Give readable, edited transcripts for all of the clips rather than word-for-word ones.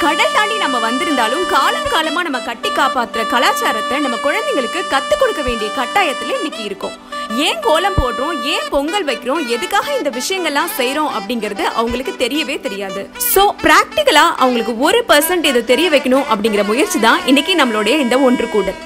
கடல் தாண்டி நம்ம வந்திருந்தாலும் காலம் காலமா நம்ம கட்டி காப்பாத்துற கலாச்சாரத்தை நம்ம குழந்தைங்களுக்கு கத்துக் கொடுக்க வேண்டிய கட்டாயத்துல இன்னைக்கு இருக்கோம். ஏன் கோலம் போடுறோம், ஏன் பொங்கல் வைக்கிறோம், எதுக்காக இந்த விஷயங்கள்லாம் செய்யறோம் அப்படிங்கறது அவங்களுக்கு தெரியவே தெரியாது. சோ பிராக்டிகலா அவங்களுக்கு 1% இதை தெரிய வைக்கணும் அப்படிங்கிற முயற்சி தான் இன்னைக்கு நம்மளுடைய இந்த ஒன்று கூடல்.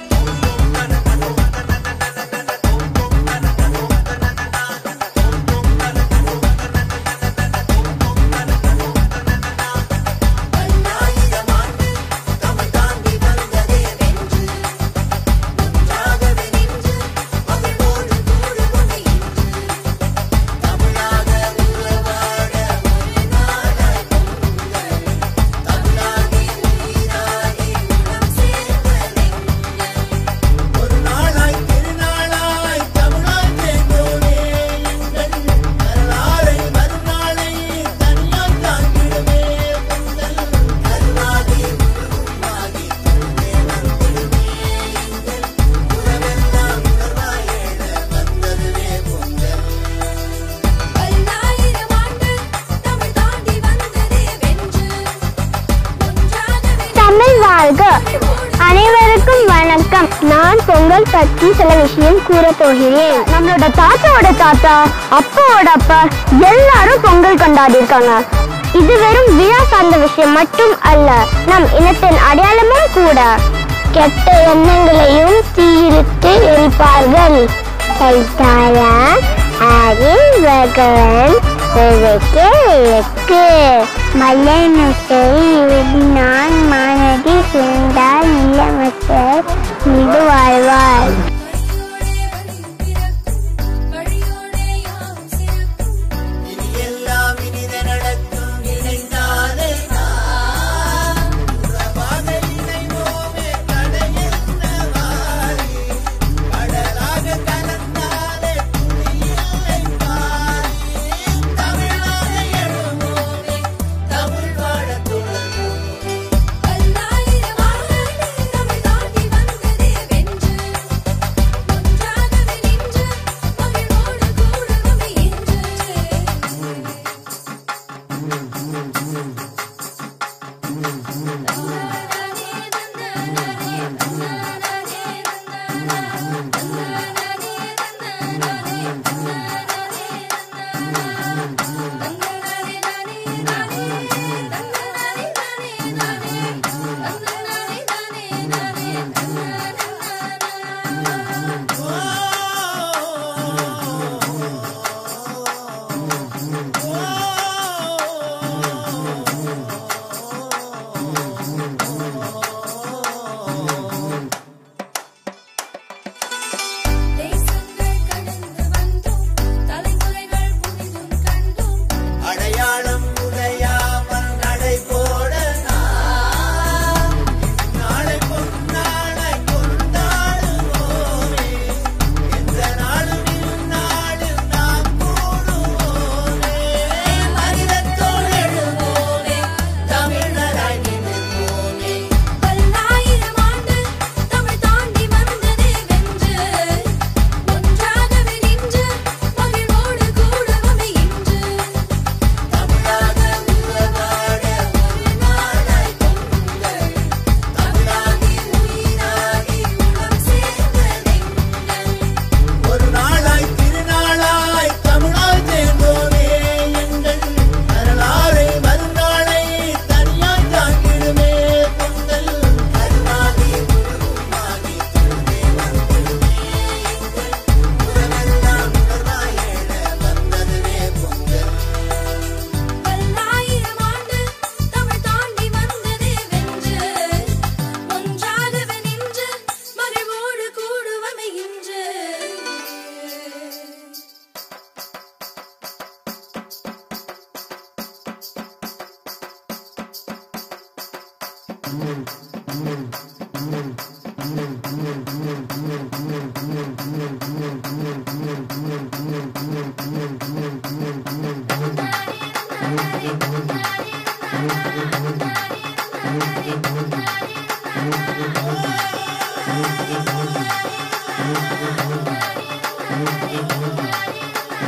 அனைவருக்கும் வணக்கம். நான் பொங்கல் பற்றி சில விஷயம் கூற போகிறேன். நம்மளோட தாத்தாவோட தாத்தா, அப்பாவோட அப்பா எல்லாரும் பொங்கல் கொண்டாடி இருக்காங்க. இது வெறும் விழா சார்ந்த விஷயம் மட்டும் அல்ல, நம் இனத்தின் அடையாளமும் கூட. கெட்ட எண்ணங்களையும் தீயிலிட்டு எரிப்பார்கள். மலைநட்டை நான் மானடி சேர்ந்தால் இளமத்தர் மீது வாழ்வார்.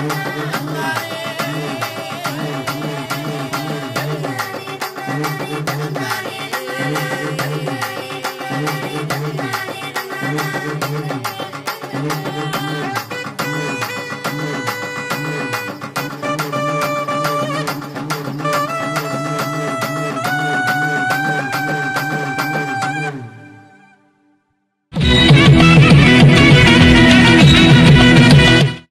Hey,